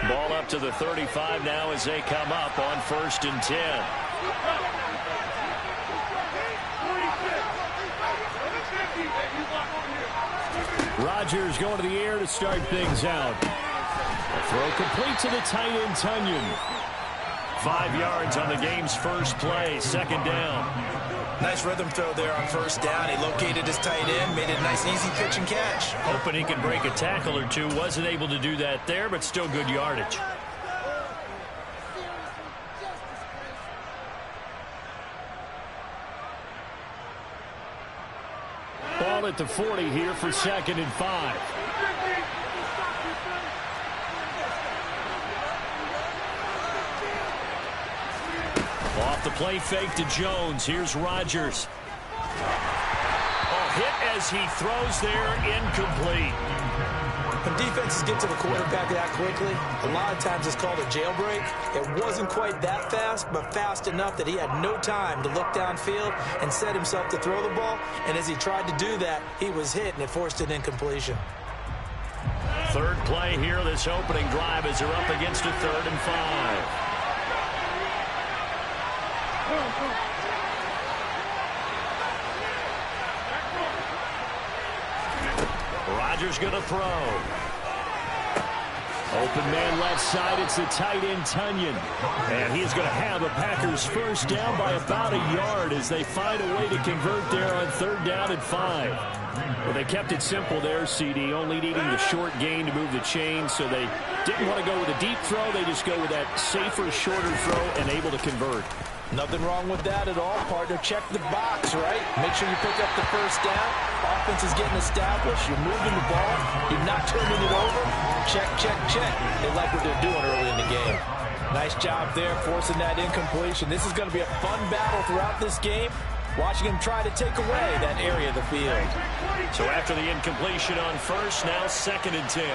Ball up to the 35 now as they come up on 1st and 10. Rodgers going to the air to start things out. A throw complete to the tight end, Tonyan. 5 yards on the game's first play, 2nd down. Nice rhythm throw there on 1st down. He located his tight end, made it a nice easy pitch and catch. Hoping he could break a tackle or two. Wasn't able to do that there, but still good yardage. Ball at the 40 here for 2nd and 5. Off the play fake to Jones. Here's Rodgers. Oh, hit as he throws there, incomplete. When defenses get to the quarterback that quickly, a lot of times it's called a jailbreak. It wasn't quite that fast, but fast enough that he had no time to look downfield and set himself to throw the ball. And as he tried to do that, he was hit, and it forced an incompletion. 3rd play here, this opening drive as they're up against a 3rd and 5. Rodgers going to throw. Open man left side. It's the tight end, Tonyan. And he's going to have a Packers 1st down by about a yard as they find a way to convert there on 3rd down and 5. Well, they kept it simple there, CD, only needing the short gain to move the chains, so they didn't want to go with a deep throw. They just go with that safer, shorter throw and able to convert. Nothing wrong with that at all, partner. Check the box, right? Make sure you pick up the 1st down. Offense is getting established. You're moving the ball. You're not turning it over. Check, check, check. They like what they're doing early in the game. Nice job there, forcing that incompletion. This is going to be a fun battle throughout this game. Watching him try to take away that area of the field. So after the incompletion on 1st, now 2nd and 10.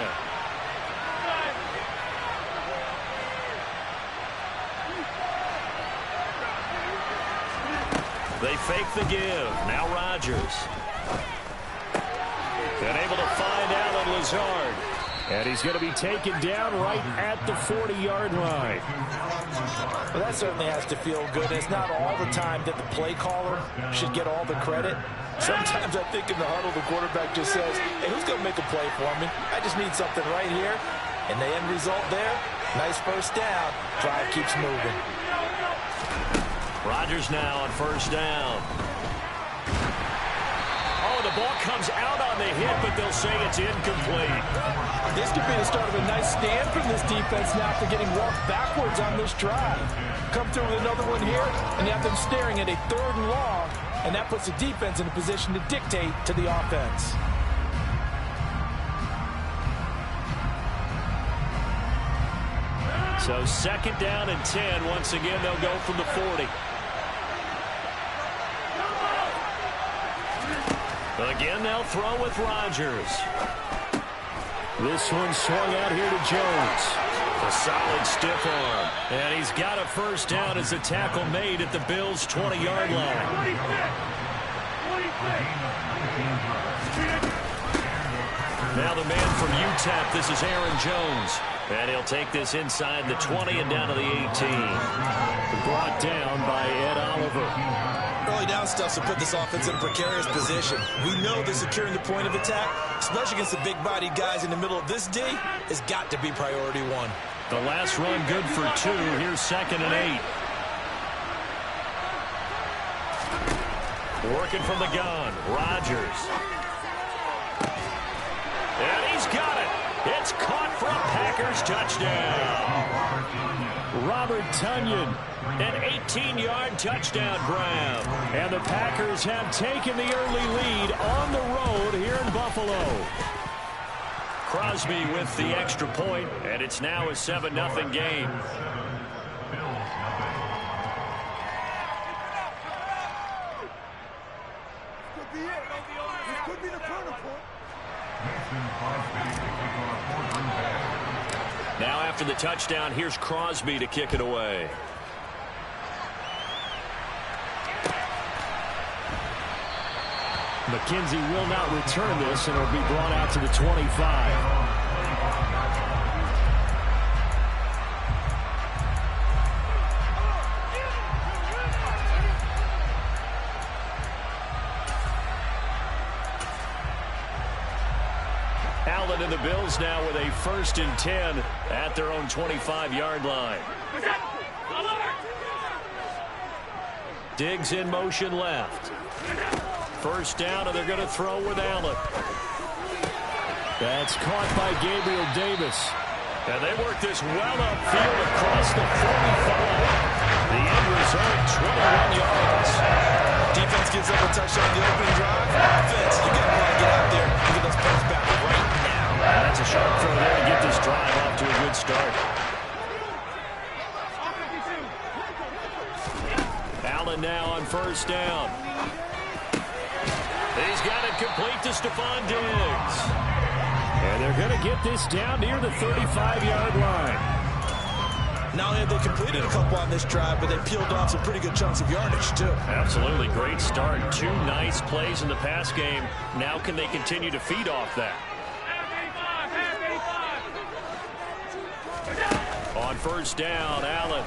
They fake the give. Now Rodgers. And able to find Allen Lazard. And he's going to be taken down right at the 40-yard line. Well, that certainly has to feel good. It's not all the time that the play caller should get all the credit. Sometimes I think in the huddle, the quarterback just says, hey, who's going to make a play for me? I just need something right here. And the end result there, nice 1st down. Drive keeps moving. Rodgers now on 1st down. Oh, the ball comes out on the hit, but they'll say it's incomplete. This could be the start of a nice stand from this defense now after getting walked backwards on this drive. Come through with another one here, and you have them staring at a 3rd and long, and that puts the defense in a position to dictate to the offense. So 2nd down and 10. Once again, they'll go from the 40. Again, they'll throw with Rodgers. This one swung out here to Jones. A solid stiff arm. And he's got a 1st down as a tackle made at the Bills' 20-yard line. Now the man from UTEP, this is Aaron Jones. And he'll take this inside the 20 and down to the 18. Brought down by Ed Oliver. Early down stuff to put this offense in a precarious position. We know that securing the point of attack, especially against the big-bodied guys in the middle of this D, has got to be priority 1. The last run good for 2. Here's 2nd and 8. Working from the gun. Rodgers. And he's got it. It's caught for a Packers touchdown. Robert Tonyan, an 18-yard touchdown grab. And the Packers have taken the early lead on the road here in Buffalo. Crosby with the extra point, and it's now a 7-0 game. Could be the turning point. Now after the touchdown, here's Crosby to kick it away. McKenzie will not return this, and it'll be brought out to the 25. Allen and the Bills now with a 1st and 10 at their own 25-yard line. Diggs in motion left. 1st down, and they're going to throw with Allen. That's caught by Gabriel Davis. And they work this well upfield across the 45. The end result, 21 yards. Defense gives up a touchdown on the opening drive. Offense, you got to get out there and get those points back right now. That's a sharp throw there to get this drive off to a good start. Allen now on 1st down. He's got it complete to Stephon Diggs. And they're going to get this down near the 35-yard line. Not only have they completed a couple on this drive, but they peeled off some pretty good chunks of yardage, too. Absolutely. Great start. 2 nice plays in the pass game. Now can they continue to feed off that? On 1st down, Allen.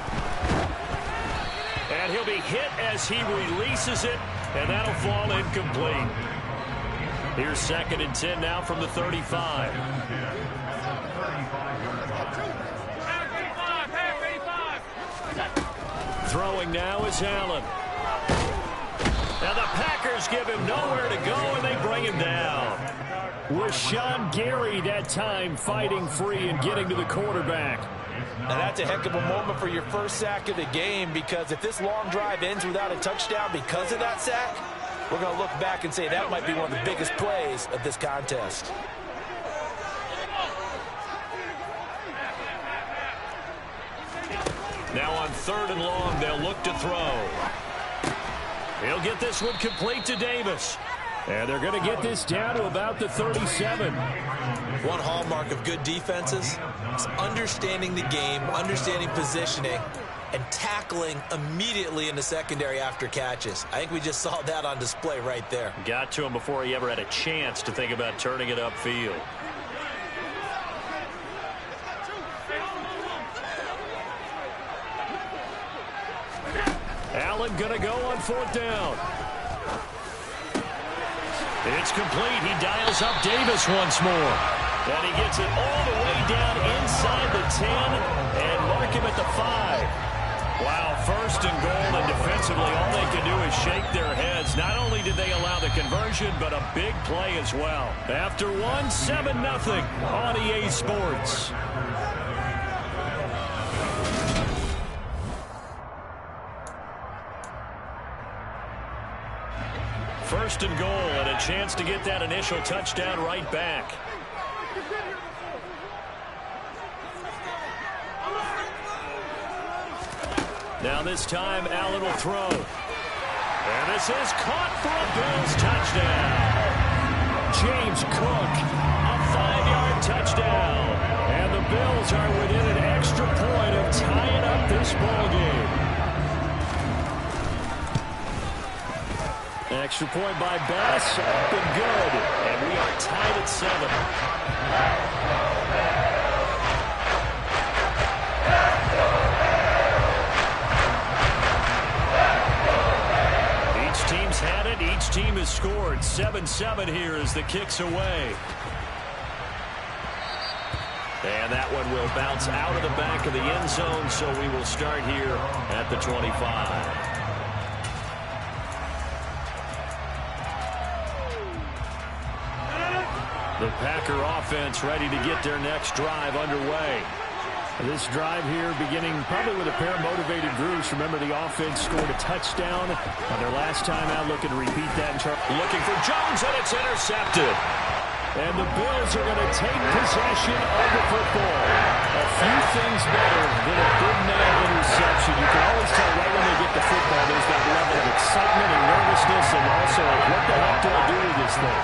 And he'll be hit as he releases it, and that'll fall incomplete. Here's 2nd and 10 now from the 35. Throwing now is Allen. Now the Packers give him nowhere to go, and they bring him down. Rashawn Gary that time fighting free and getting to the quarterback. Now that's a heck of a moment for your 1st sack of the game, because if this long drive ends without a touchdown because of that sack, we're going to look back and say that might be one of the biggest plays of this contest. Now on 3rd and long, they'll look to throw. He'll get this one complete to Davis. And they're going to get this down to about the 37. One hallmark of good defenses is understanding the game, understanding positioning, and tackling immediately in the secondary after catches. I think we just saw that on display right there. Got to him before he ever had a chance to think about turning it upfield. Allen going to go on 4th down. It's complete. He dials up Davis once more. And he gets it all the way down inside the 10 and mark him at the 5. Wow, 1st and goal, and defensively all they can do is shake their heads. Not only did they allow the conversion, but a big play as well. After one, 7-0 on EA Sports. First and goal, and a chance to get that initial touchdown right back. Now this time, Allen will throw. And this is caught for a Bills touchdown. James Cook, a 5-yard touchdown. And the Bills are within an extra point of tying up this ballgame. Extra point by Bass, up and good. And we are tied at 7. Each team's had it. Each team has scored. 7-7 here as the kick's away. And that one will bounce out of the back of the end zone, so we will start here at the 25. The Packer offense ready to get their next drive underway. This drive here beginning probably with a pair of motivated Bruce. Remember, the offense scored a touchdown on their last time out. Looking to repeat that. Looking for Jones, and it's intercepted. And the Bills are going to take possession of the football. A few things better than a big man interception. You can always tell right when they get the football, there's that level of excitement and nervousness, and also like, what the heck do I do with this thing?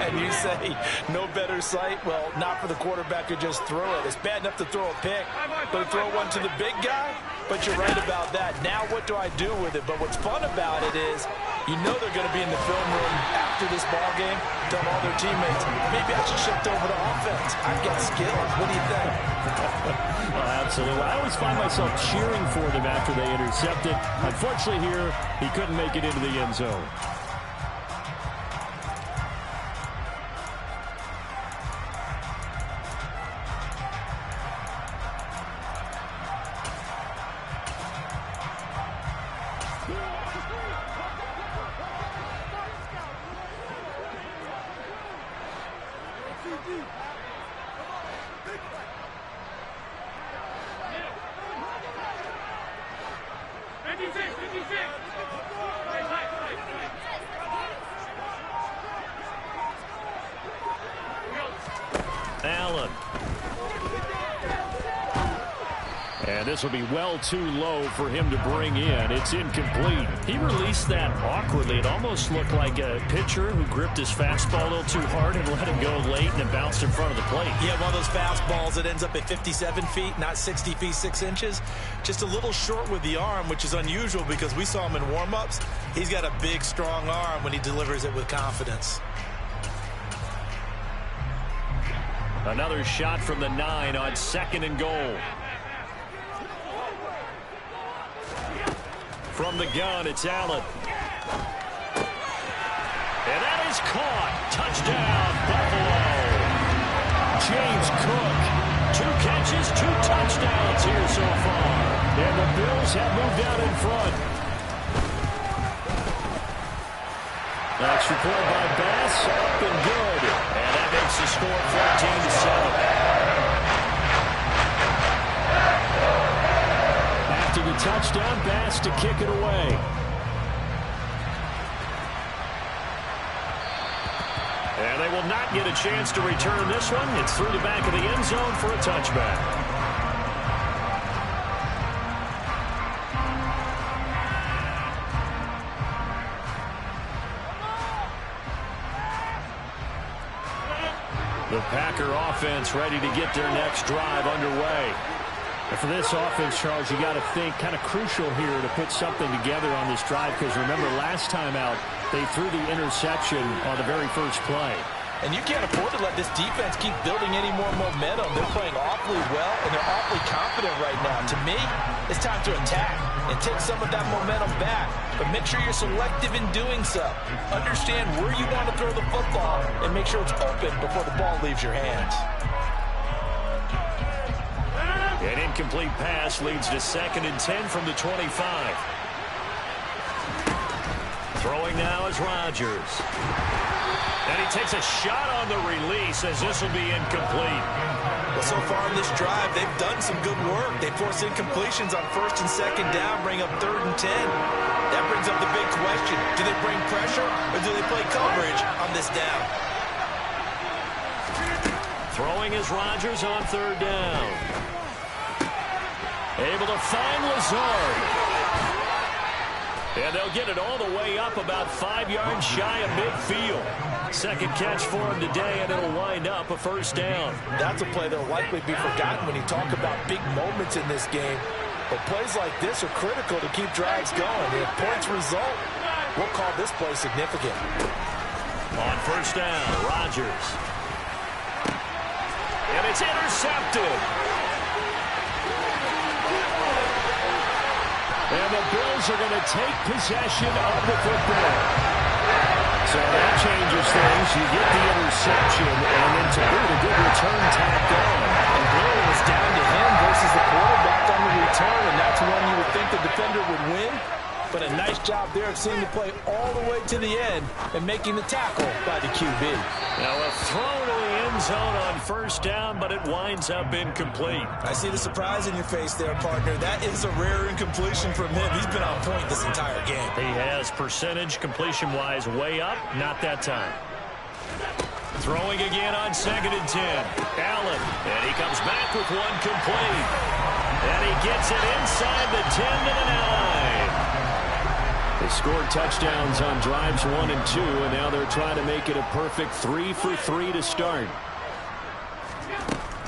And you say, no better sight? Well, not for the quarterback to just throw it. It's bad enough to throw a pick, but to throw one to the big guy? But you're right about that. Now what do I do with it? But what's fun about it is, you know they're going to be in the film room after this ball game, telling all their teammates, maybe I should shift over to offense. I've got skills. What do you think? Oh, absolutely. I always find myself cheering for them after they intercept it. Unfortunately here, he couldn't make it into the end zone. Allen. And this will be well too low for him to bring in. It's incomplete. He released that awkwardly. It almost looked like a pitcher who gripped his fastball a little too hard and let it go late, and it bounced in front of the plate. Yeah, one of those fastballs that ends up at 57 feet, not 60 feet, 6 inches. Just a little short with the arm, which is unusual because we saw him in warm-ups. He's got a big, strong arm when he delivers it with confidence. Another shot from the 9 on 2nd and goal. From the gun, it's Allen. And that is caught. Touchdown, Buffalo. James Cook. 2 catches, 2 touchdowns here so far. And the Bills have moved out in front. Extra point by Bass. Up and good. And that makes the score 14-7. After the touchdown, Bass to kick it away. And they will not get a chance to return this one. It's through the back of the end zone for a touchback. The Packer offense ready to get their next drive underway. And for this offense, Charles, you got to think kind of crucial here to put something together on this drive, because remember last time out they threw the interception on the very first play. And you can't afford to let this defense keep building any more momentum. They're playing awfully well, and they're awfully confident right now. To me, it's time to attack and take some of that momentum back. But make sure you're selective in doing so. Understand where you want to throw the football and make sure it's open before the ball leaves your hands. An incomplete pass leads to 2nd and 10 from the 25. Throwing now is Rodgers. And he takes a shot on the release as this will be incomplete. Well, so far in this drive, they've done some good work. They force incompletions on 1st and 2nd down, bring up 3rd and 10. That brings up the big question. Do they bring pressure or do they play coverage on this down? Throwing is Rodgers on 3rd down. Able to find Lazard. And they'll get it all the way up about 5 yards shy of midfield. 2nd catch for him today, and it'll wind up a 1st down. That's a play that will likely be forgotten when you talk about big moments in this game. But plays like this are critical to keep drives going. If points result, we'll call this play significant. On 1st down, Rodgers. And it's intercepted. And the Bills are going to take possession of the football. So that changes things. You get the interception, and then to boot, a good return tacked on. And really it was down to him versus the quarterback on the return, and that's when you would think the defender would win. But a nice job there of seeing the play all the way to the end and making the tackle by the QB. Now a throw to the end zone on 1st down, but it winds up incomplete. I see the surprise in your face there, partner. That is a rare incompletion from him. He's been on point this entire game. He has percentage completion-wise way up, not that time. Throwing again on 2nd and 10. Allen, and he comes back with one complete. And he gets it inside the 10 to the 9. They scored touchdowns on drives 1 and 2, and now they're trying to make it a perfect 3 for 3 to start.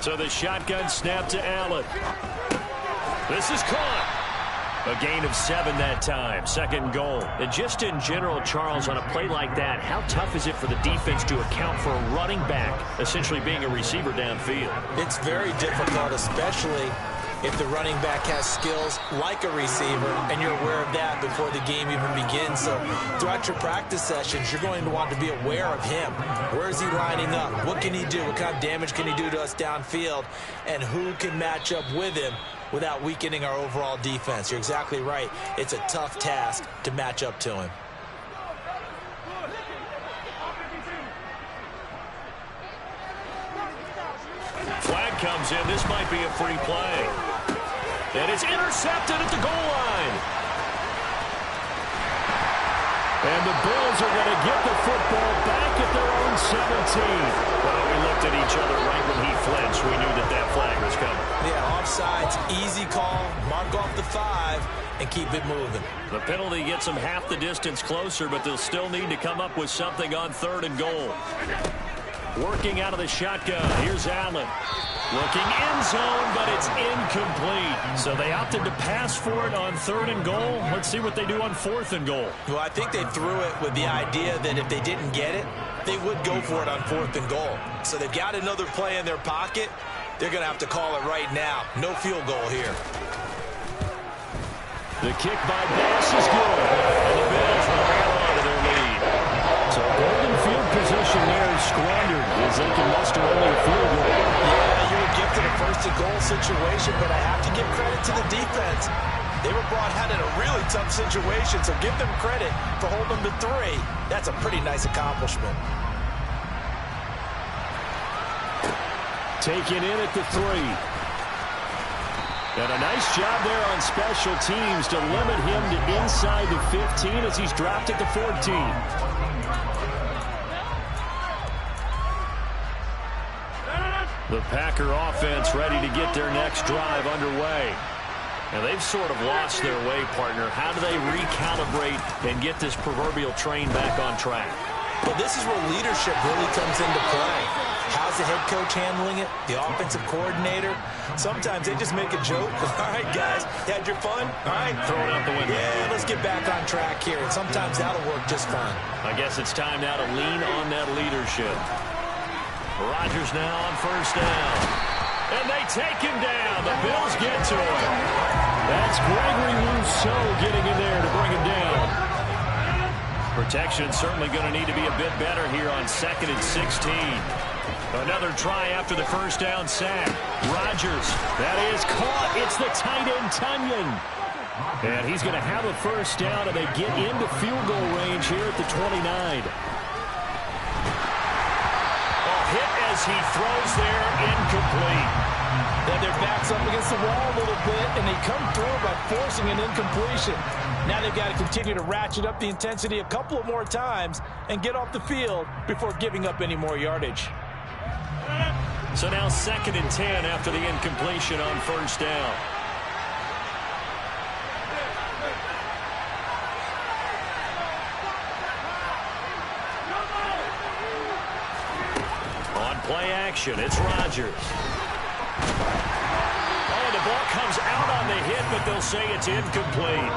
So the shotgun snap to Allen. This is caught. A gain of 7 that time. 2nd goal. And just in general, Charles, on a play like that, how tough is it for the defense to account for a running back essentially being a receiver downfield? It's very difficult, especially if the running back has skills like a receiver, and you're aware of that before the game even begins. So throughout your practice sessions, you're going to want to be aware of him. Where is he lining up? What can he do? What kind of damage can he do to us downfield? And who can match up with him without weakening our overall defense? You're exactly right. It's a tough task to match up to him. comes in. This might be a free play. And it's intercepted at the goal line. And the Bills are going to get the football back at their own 17. Well, we looked at each other right when he flinched. We knew that that flag was coming. Yeah, offsides, easy call. Mark off the 5 and keep it moving. The penalty gets them half the distance closer, but they'll still need to come up with something on 3rd and goal. Working out of the shotgun. Here's Allen. Looking end zone, but it's incomplete. So they opted to pass for it on 3rd and goal. Let's see what they do on 4th and goal. Well, I think they threw it with the idea that if they didn't get it, they would go for it on 4th and goal. So they've got another play in their pocket. They're going to have to call it right now. No field goal here. The kick by Bass is good. And the Bills will hang on to their lead. So golden field position there is squandered as they can muster only a field goal. Yeah, you were gifted a 1st and goal situation, but I have to give credit to the defense. They were brought out in a really tough situation, so give them credit for holding them to 3. That's a pretty nice accomplishment. Taken in at the 3. And a nice job there on special teams to limit him to inside the 15 as he's dropped at the 14. The Packer offense ready to get their next drive underway. And they've sort of lost their way, partner. How do they recalibrate and get this proverbial train back on track? Well, this is where leadership really comes into play. How's the head coach handling it? The offensive coordinator? Sometimes they just make a joke. All right, guys, you had your fun? All right. Throw it out the window. Yeah, let's get back on track here. And sometimes that'll work just fine. I guess it's time now to lean on that leadership. Rodgers now on 1st down. And they take him down. The Bills get to him. That's Gregory Rousseau getting in there to bring him down. Protection certainly going to need to be a bit better here on 2nd and 16. Another try after the 1st down sack. Rodgers, that is caught. It's the tight end, Tonyan. And he's going to have a 1st down, and they get into field goal range here at the 29. Hit as he throws there, incomplete. Then their back's up against the wall a little bit, and they come through by forcing an incompletion. Now they've got to continue to ratchet up the intensity a couple of more times and get off the field before giving up any more yardage. So now 2nd and 10 after the incompletion on 1st down. Play action. It's Rodgers. Oh, the ball comes out on the hit, but they'll say it's incomplete.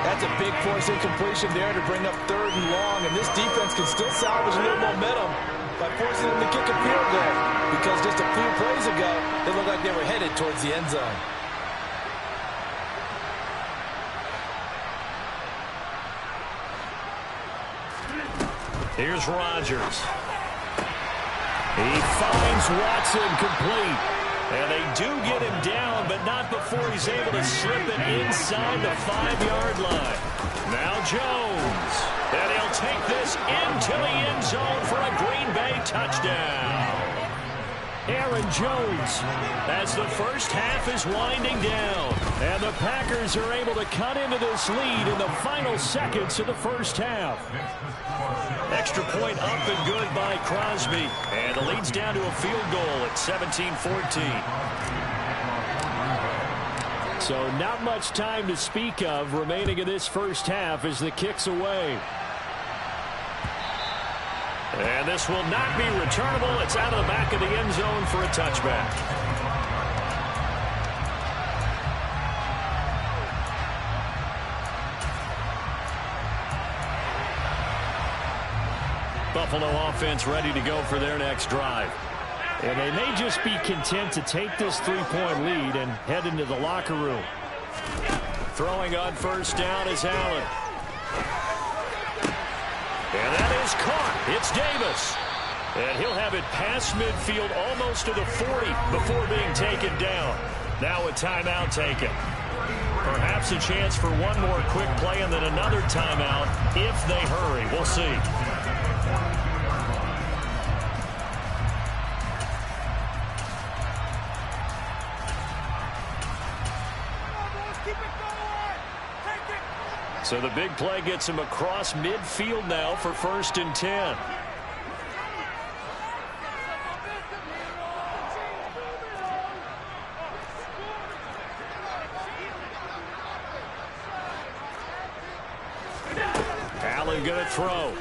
That's a big force incompletion there to bring up 3rd and long, and this defense can still salvage a little momentum by forcing them to kick a field goal, because just a few plays ago, they looked like they were headed towards the end zone. Here's Rodgers. He finds Watson complete. And they do get him down, but not before he's able to slip it inside the 5-yard line. Now Jones. And he'll take this into the end zone for a Green Bay touchdown. Aaron Jones as the first half is winding down. And the Packers are able to cut into this lead in the final seconds of the first half. Extra point up and good by Crosby. And the lead's down to a field goal at 17-14. So not much time to speak of remaining in this first half as the kick's away. And this will not be returnable. It's out of the back of the end zone for a touchback. Buffalo offense ready to go for their next drive. And they may just be content to take this 3-point lead and head into the locker room. Throwing on 1st down is Allen. And that is caught. It's Davis. And he'll have it past midfield almost to the 40 before being taken down. Now a timeout taken. Perhaps a chance for one more quick play and then another timeout if they hurry. We'll see. So the big play gets him across midfield now for 1st and 10. Allen going to throw.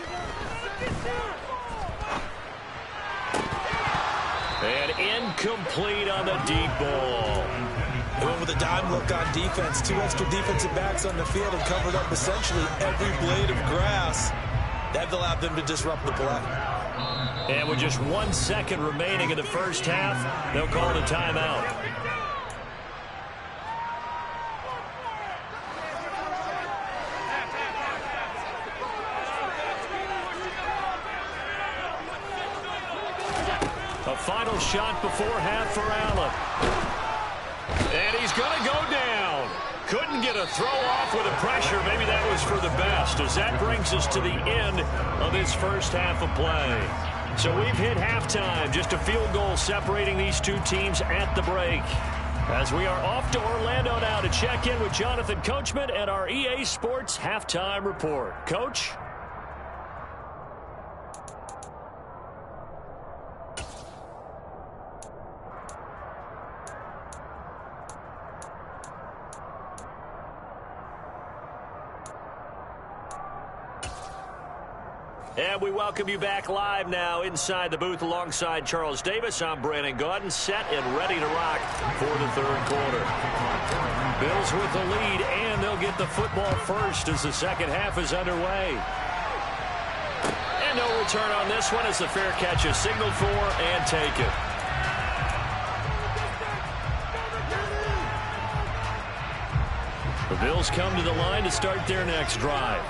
And incomplete on the deep ball. They went with a dime look on defense. 2 extra defensive backs on the field and covered up essentially every blade of grass. That allowed them to disrupt the play. And with just 1 second remaining in the first half, they'll call it a timeout. A final shot before half for Allen. And he's going to go down. Couldn't get a throw off with the pressure. Maybe that was for the best, as that brings us to the end of this first half of play. So we've hit halftime. Just a field goal separating these two teams at the break. As we are off to Orlando now to check in with Jonathan Coachman and our EA Sports Halftime Report. Coach? And we welcome you back live now inside the booth alongside Charles Davis. I'm Brandon Gaudin, set and ready to rock for the third quarter. Bills with the lead, and they'll get the football first as the second half is underway. And no return on this one as the fair catch is signaled for and taken. The Bills come to the line to start their next drive.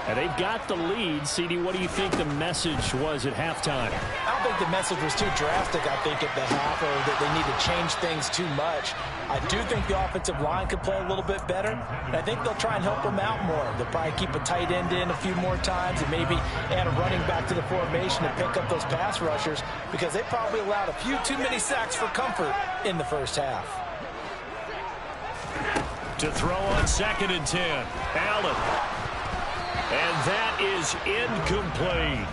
And they've got the lead. CD, what do you think the message was at halftime? I don't think the message was too drastic, I think, at the half, or that they need to change things too much. I do think the offensive line could play a little bit better, and I think they'll try and help them out more. They'll probably keep a tight end in a few more times and maybe add a running back to the formation to pick up those pass rushers, because they probably allowed a few too many sacks for comfort in the first half. To throw on 2nd and 10, Allen. And that is incomplete.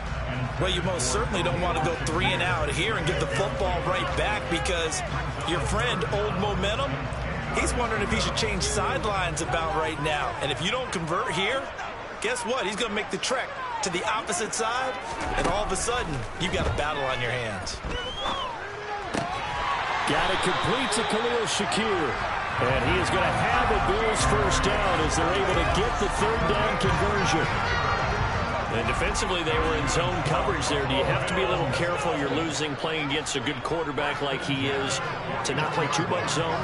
Well, you most certainly don't want to go 3 and out here and get the football right back, because your friend, Old Momentum, he's wondering if he should change sidelines about right now. And if you don't convert here, guess what? He's going to make the trek to the opposite side, and all of a sudden, you've got a battle on your hands. Got it complete to Khalil Shakir. And he is going to have a Bills first down as they're able to get the third down conversion. And defensively, they were in zone coverage there. Do you have to be a little careful? You're losing playing against a good quarterback like he is to not play too much zone?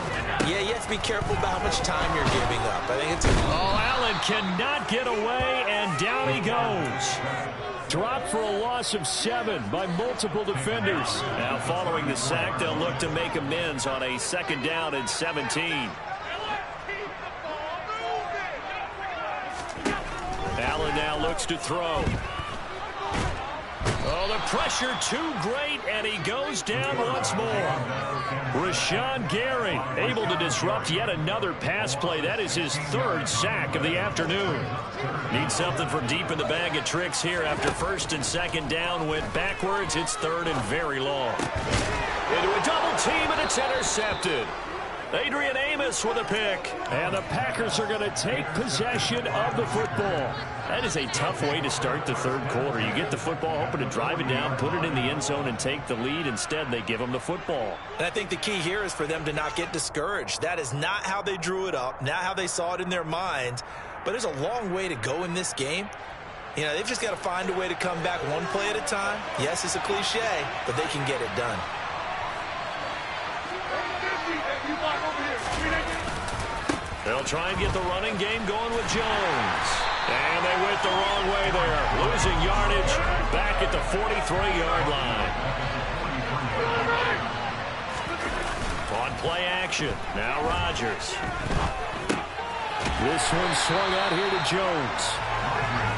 Yeah, you have to be careful about how much time you're giving up. I think it's Allen cannot get away, and down he goes. Dropped for a loss of 7 by multiple defenders. Now following the sack, they'll look to make amends on a 2nd down and 17. Allen now looks to throw. Oh, the pressure too great, and he goes down once more. Rashawn Gary able to disrupt yet another pass play. That is his 3rd sack of the afternoon. Needs something from deep in the bag of tricks here after 1st and 2nd down went backwards. It's 3rd and very long. Into a double team, and it's intercepted. Adrian Amos with a pick. And the Packers are going to take possession of the football. That is a tough way to start the third quarter. You get the football, hoping to drive it down, put it in the end zone, and take the lead. Instead, they give them the football. And I think the key here is for them to not get discouraged. That is not how they drew it up, not how they saw it in their minds. But there's a long way to go in this game. You know, they've just got to find a way to come back one play at a time. Yes, it's a cliche, but they can get it done. They'll try and get the running game going with Jones. And they went the wrong way there. Losing yardage back at the 43-yard line. On play action. Now Rodgers. This one swung out here to Jones.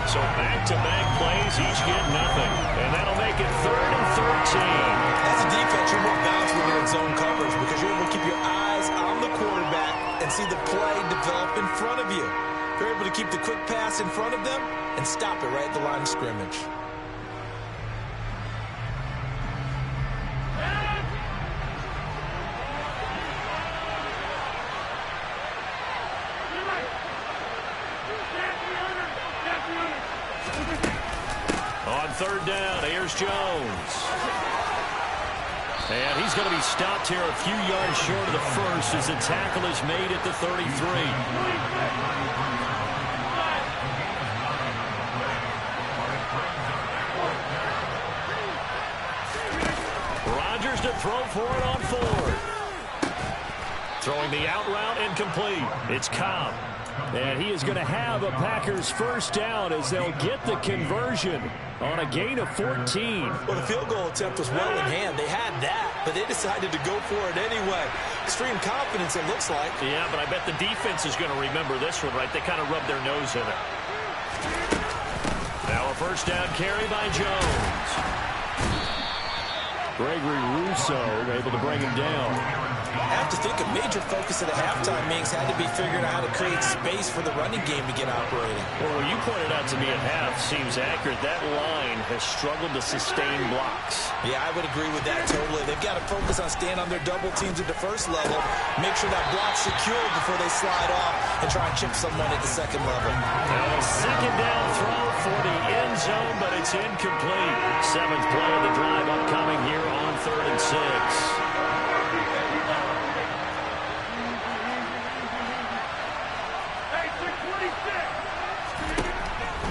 So back-to-back plays, each get nothing. And that'll make it 3rd and 13. As a defense, you're more balanced when you're in zone coverage, because you're able to keep your eyes on the quarterback and see the play develop in front of you. They're able to keep the quick pass in front of them and stop it right at the line of scrimmage. On third down, here's Jones. And he's going to be stopped here a few yards short of the first as the tackle is made at the 33. Rodgers to throw for it on fourth. Throwing the out route incomplete. It's Cobb. And he is going to have a Packers first down as they'll get the conversion on a gain of 14. Well, the field goal attempt was well in hand. They had that, but they decided to go for it anyway. Extreme confidence, it looks like. Yeah, but I bet the defense is going to remember this one, right? They kind of rubbed their nose in it. Now a first down carry by Jones. Gregory Rousseau able to bring him down. I have to think a major focus of the halftime meetings had to be figuring out how to create space for the running game to get operating. Well, what you pointed out to me at half seems accurate. That line has struggled to sustain blocks. Yeah, I would agree with that totally. They've got to focus on staying on their double teams at the first level, make sure that block's secure before they slide off and try and chip someone at the second level. Now a second down throw for the end zone, but it's incomplete. Seventh play of the drive upcoming here on 3rd and 6.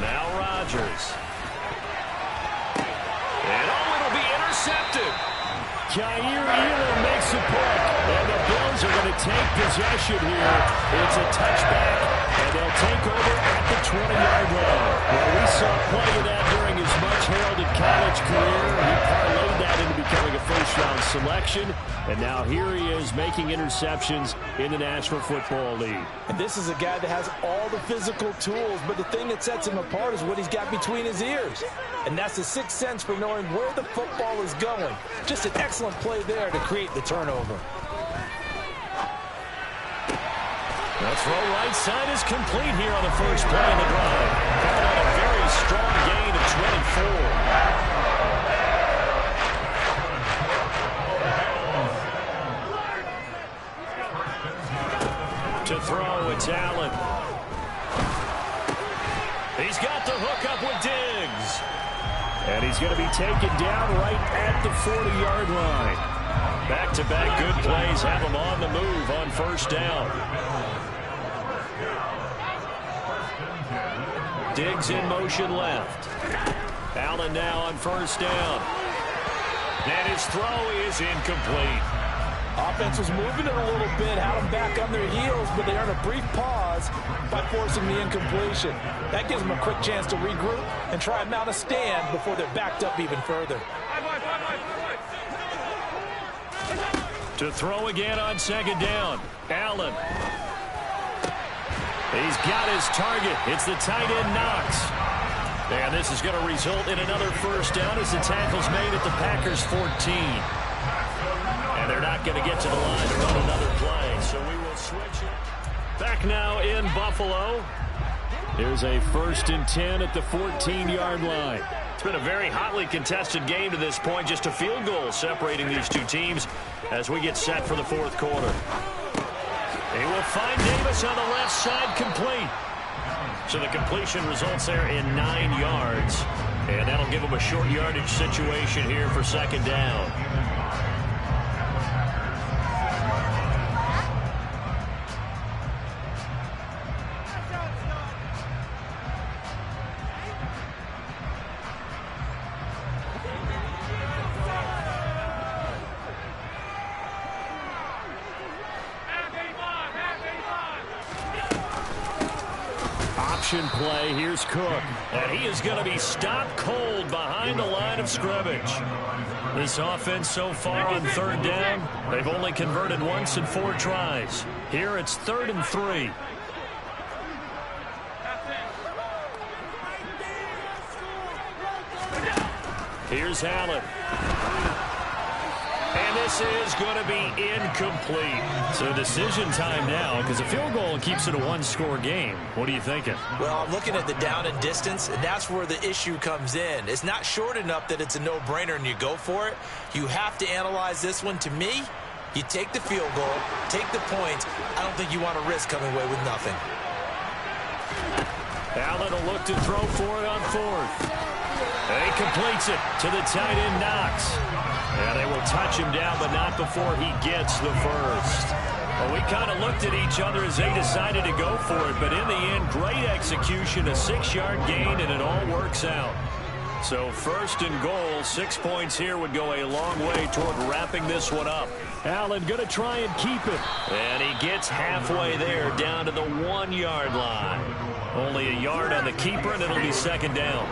Now Rodgers. And it'll be intercepted. Jair Elam makes a pick, and the Bills are going to take possession here. It's a touchback, and they'll take over at the 20-yard line. Well, we saw plenty of that during his much-heralded college career. He parlayed that into becoming a first-round selection, and now here he is making interceptions in the National Football League. And this is a guy that has all the physical tools, but the thing that sets him apart is what he's got between his ears. And that's the sixth sense for knowing where the football is going. Just an excellent play there to create the turnover. The throw right side is complete here on the first play of the drive. Coming on a very strong gain of 24. To throw, it's Allen. He's got the hook up with Diggs. And he's going to be taken down right at the 40-yard line. Back-to-back good plays have him on the move on first down. Diggs in motion left. Allen now on first down. And his throw is incomplete. Offense was moving it a little bit, had them back on their heels, but they earned a brief pause by forcing the incompletion. That gives them a quick chance to regroup and try and mount a stand before they're backed up even further. To throw again on second down. Allen. He's got his target. It's the tight end Knox. And this is going to result in another first down as the tackle's made at the Packers' 14. And they're not going to get to the line to run another play. So we will switch it. Back now in Buffalo. Here's a 1st and 10 at the 14-yard line. It's been a very hotly contested game to this point. Just a field goal separating these two teams as we get set for the fourth quarter. He will find Davis on the left side, complete. So the completion results there in 9 yards. And that'll give him a short yardage situation here for second down. Play. Here's Cook. And he is going to be stopped cold behind the line of scrimmage. This offense so far on third down, they've only converted once in 4 tries. Here it's 3rd and 3. Here's Allen. And this is going to be incomplete. So decision time now, because a field goal keeps it a one-score game. What are you thinking? Well, I'm looking at the down and distance, and that's where the issue comes in. It's not short enough that it's a no-brainer and you go for it. You have to analyze this one. To me, you take the field goal, take the points. I don't think you want to risk coming away with nothing. Allen will look to throw for it on fourth. He completes it to the tight end, Knox. Yeah, they will touch him down, but not before he gets the first. Well, we kind of looked at each other as they decided to go for it, but in the end, great execution, a 6-yard gain, and it all works out. So first and goal, 6 points here would go a long way toward wrapping this one up. Allen going to try and keep it. And he gets halfway there, down to the 1-yard line. Only a yard on the keeper, and it'll be second down.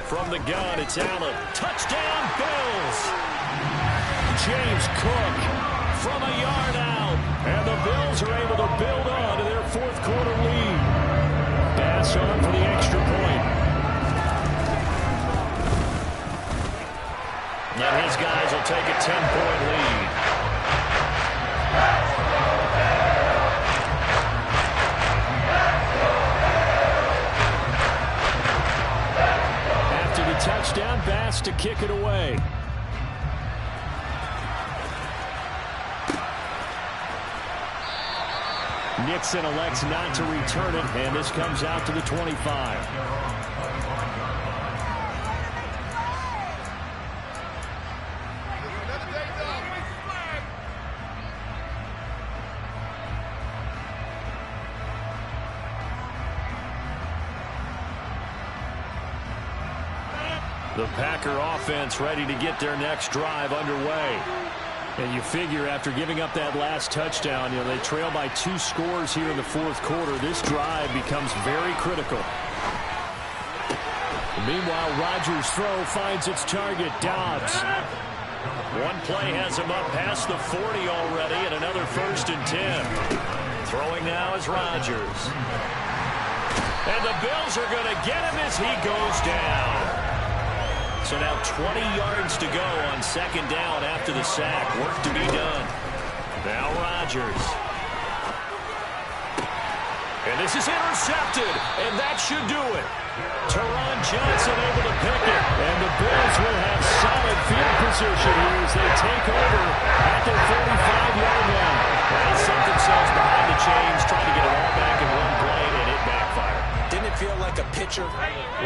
From the gun, it's Allen. Touchdown, Bills! James Cook from a yard out. And the Bills are able to build on to their fourth-quarter lead. Pass on for the extra point. And his guys will take a 10-point lead. Touchdown pass to kick it away. Nixon elects not to return it, and this comes out to the 25. The Packer offense ready to get their next drive underway. And you figure after giving up that last touchdown, they trail by 2 scores here in the fourth quarter. This drive becomes very critical. Meanwhile, Rodgers' throw finds its target, Dobbs. One play has him up past the 40 already, and another 1st and 10. Throwing now is Rodgers. And the Bills are going to get him as he goes down. So now 20 yards to go on second down after the sack. Work to be done. Now Rodgers. And this is intercepted, and that should do it. Taron Johnson able to pick it, and the Bills will have solid field position here as they take over at their 45-yard line. They set themselves behind the chains, trying to get it all back in one play, and it backfired. Didn't it feel like a pitcher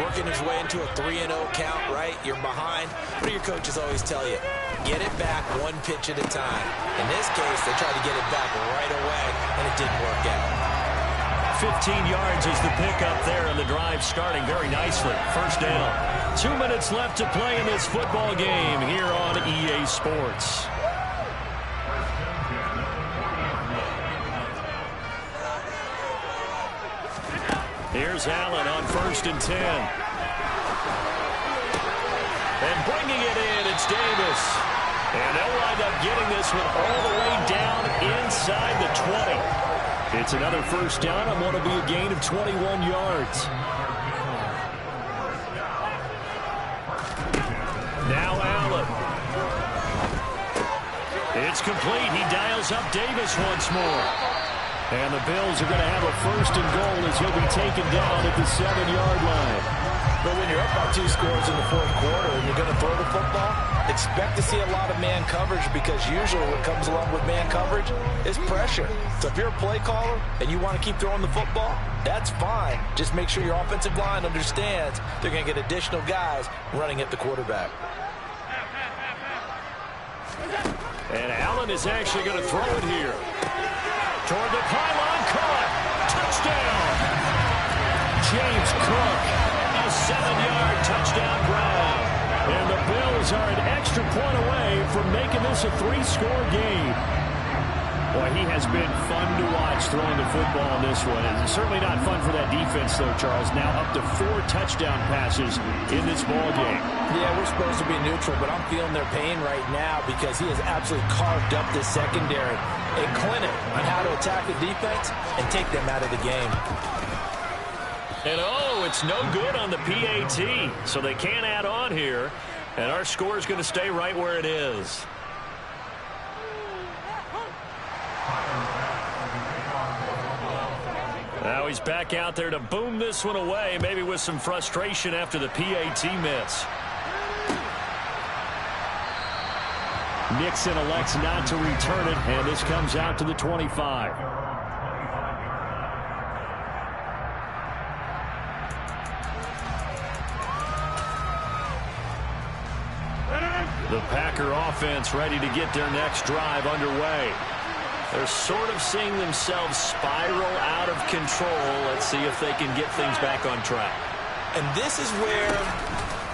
working his way into a 3-0 count, right? You're behind. What do your coaches always tell you? Get it back one pitch at a time. In this case, they tried to get it back right away, and it didn't work out. 15 yards is the pickup there, and the drive starting very nicely. First down. 2 minutes left to play in this football game here on EA Sports. Here's Allen on 1st and 10. And bringing it in, it's Davis. And they'll wind up getting this one all the way down inside the 20. It's another first down on what will be a gain of 21 yards. Now Allen. It's complete. He dials up Davis once more. And the Bills are going to have a 1st and goal as he'll be taken down at the 7-yard line. But when you're up by 2 scores in the fourth quarter and you're going to throw the football, expect to see a lot of man coverage, because usually what comes along with man coverage is pressure. So if you're a play caller and you want to keep throwing the football, that's fine. Just make sure your offensive line understands they're going to get additional guys running at the quarterback. And Allen is actually going to throw it here. Toward the pylon, caught. Touchdown. James Cook, a 7-yard touchdown grab. And the Bills are an extra point away from making this a 3-score game. Boy, he has been fun to watch throwing the football in this one. It's certainly not fun for that defense, though, Charles. Now up to 4 touchdown passes in this ball game. Yeah, we're supposed to be neutral, but I'm feeling their pain right now because he has absolutely carved up this secondary. A clinic on how to attack the defense and take them out of the game. And, oh, it's no good on the PAT, so they can't add on here. And our score is going to stay right where it is. Now he's back out there to boom this one away, maybe with some frustration after the PAT miss. Nixon elects not to return it, and this comes out to the 25. The Packer offense ready to get their next drive underway. They're sort of seeing themselves spiral out of control. Let's see if they can get things back on track. And this is where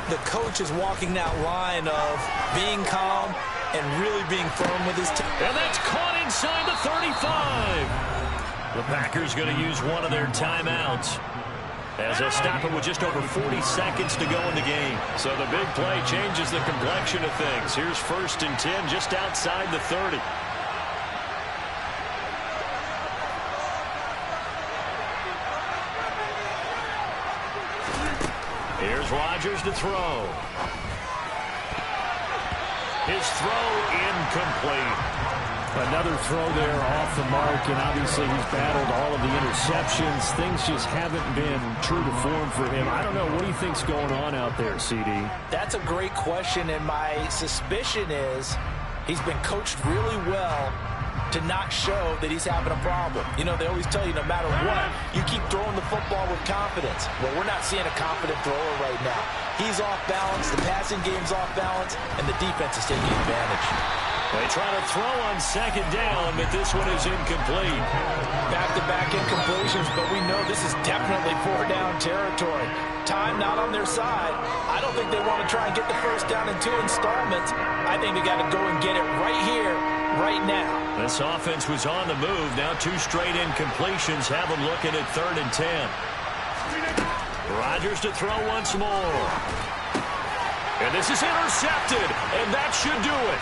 the coach is walking that line of being calm and really being firm with his team. And that's caught inside the 35. The Packers going to use one of their timeouts as they'll stop it with just over 40 seconds to go in the game. So the big play changes the complexion of things. Here's 1st and 10 just outside the 30. Here's Rodgers to throw. His throw incomplete. Another throw there off the mark, and obviously he's battled all of the interceptions. Things just haven't been true to form for him. I don't know. What do you think's going on out there, CD? That's a great question, and my suspicion is he's been coached really well to not show that he's having a problem. You know, they always tell you no matter what, you keep throwing the football with confidence. Well, we're not seeing a confident thrower right now. He's off balance, the passing game's off balance, and the defense is taking advantage. They try to throw on 2nd down, but this one is incomplete. Back-to-back incompletions, but we know this is definitely 4-down territory. Time not on their side. I don't think they want to try and get the 1st down in 2 installments. I think they got to go and get it right here, right now. This offense was on the move. Now 2 straight incompletions have them looking at 3rd and 10. Rodgers to throw once more. And this is intercepted, and that should do it.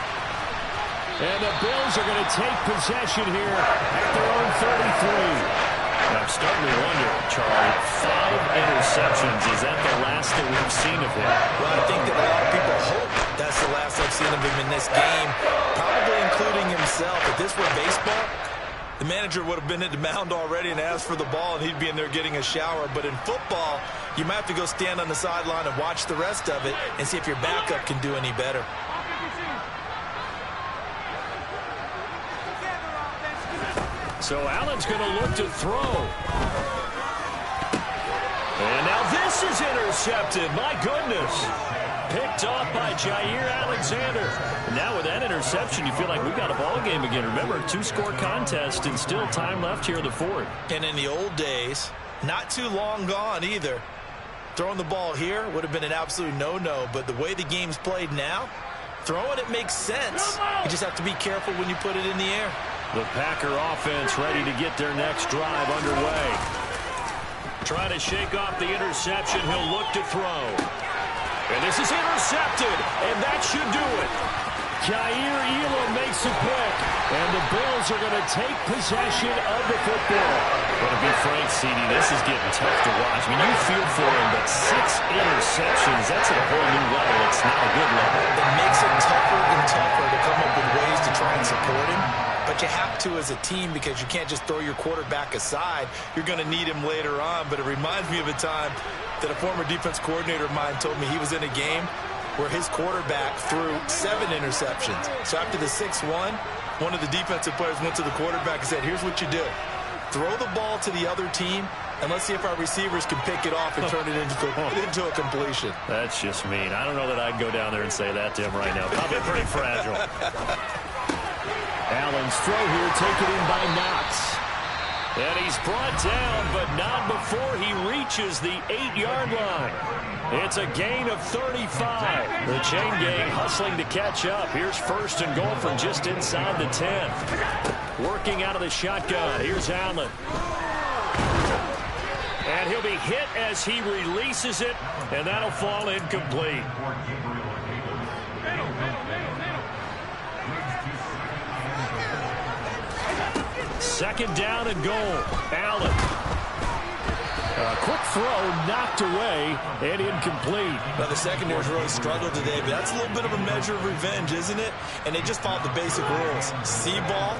And the Bills are going to take possession here at their own 33. I'm starting to wonder, Charlie, 5 interceptions. Is that the last that we've seen of him? Well, I think that a lot of people hope that's the last I've seen of him in this game, probably including himself. If this were baseball, the manager would have been at the mound already and asked for the ball, and he'd be in there getting a shower. But in football, you might have to go stand on the sideline and watch the rest of it and see if your backup can do any better. So Allen's going to look to throw. And now this is intercepted. My goodness. Picked off by Jair Alexander. And now with that interception, you feel like we've got a ball game again. Remember, 2-score contest and still time left here in the 4th. And in the old days, not too long gone either, throwing the ball here would have been an absolute no-no. But the way the game's played now, throwing it makes sense. You just have to be careful when you put it in the air. The Packer offense ready to get their next drive underway. Trying to shake off the interception. He'll look to throw. And this is intercepted, and that should do it. Jair Elam makes it quick, and the Bills are going to take possession of the football. But to be frank, CD, this is getting tough to watch. I mean, you feel for him, but 6 interceptions, that's at a whole new level. It's not a good level. It makes it tougher and tougher to come up with ways to try and support him. But you have to as a team because you can't just throw your quarterback aside. You're going to need him later on. But it reminds me of a time that a former defense coordinator of mine told me he was in a game where his quarterback threw 7 interceptions. So after the 6-1, one of the defensive players went to the quarterback and said, here's what you do. Throw the ball to the other team, and let's see if our receivers can pick it off and turn it into a completion. That's just mean. I don't know that I'd go down there and say that to him right now. Probably pretty fragile. Allen's throw here taken in by Knox. And he's brought down, but not before he reaches the 8-yard line. It's a gain of 35. The chain gang hustling to catch up. Here's 1st and goal from just inside the 10. Working out of the shotgun. Here's Allen. And he'll be hit as he releases it, and that'll fall incomplete. Second down and goal. Allen. A quick throw knocked away and incomplete. Now, the secondary's really struggled today, but that's a little bit of a measure of revenge, isn't it? And they just followed the basic rules. See ball,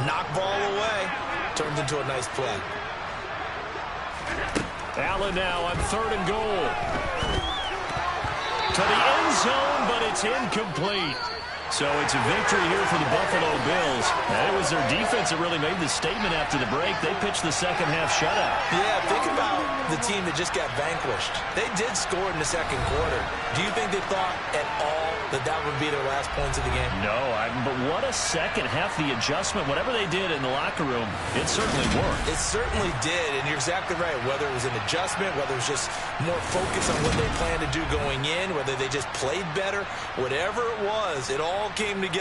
knock ball away, turns into a nice play. Allen now on third and goal. To the end zone, but it's incomplete. So it's a victory here for the Buffalo Bills. And it was their defense that really made the statement after the break. They pitched the second half shutout. Yeah, think about the team that just got vanquished. They did score in the second quarter. Do you think they thought at all that that would be their last points of the game? No, but what a second half. The adjustment, whatever they did in the locker room, it certainly worked. It certainly did, and you're exactly right. Whether it was an adjustment, whether it was just more focus on what they planned to do going in, whether they just played better, whatever it was, it all came together.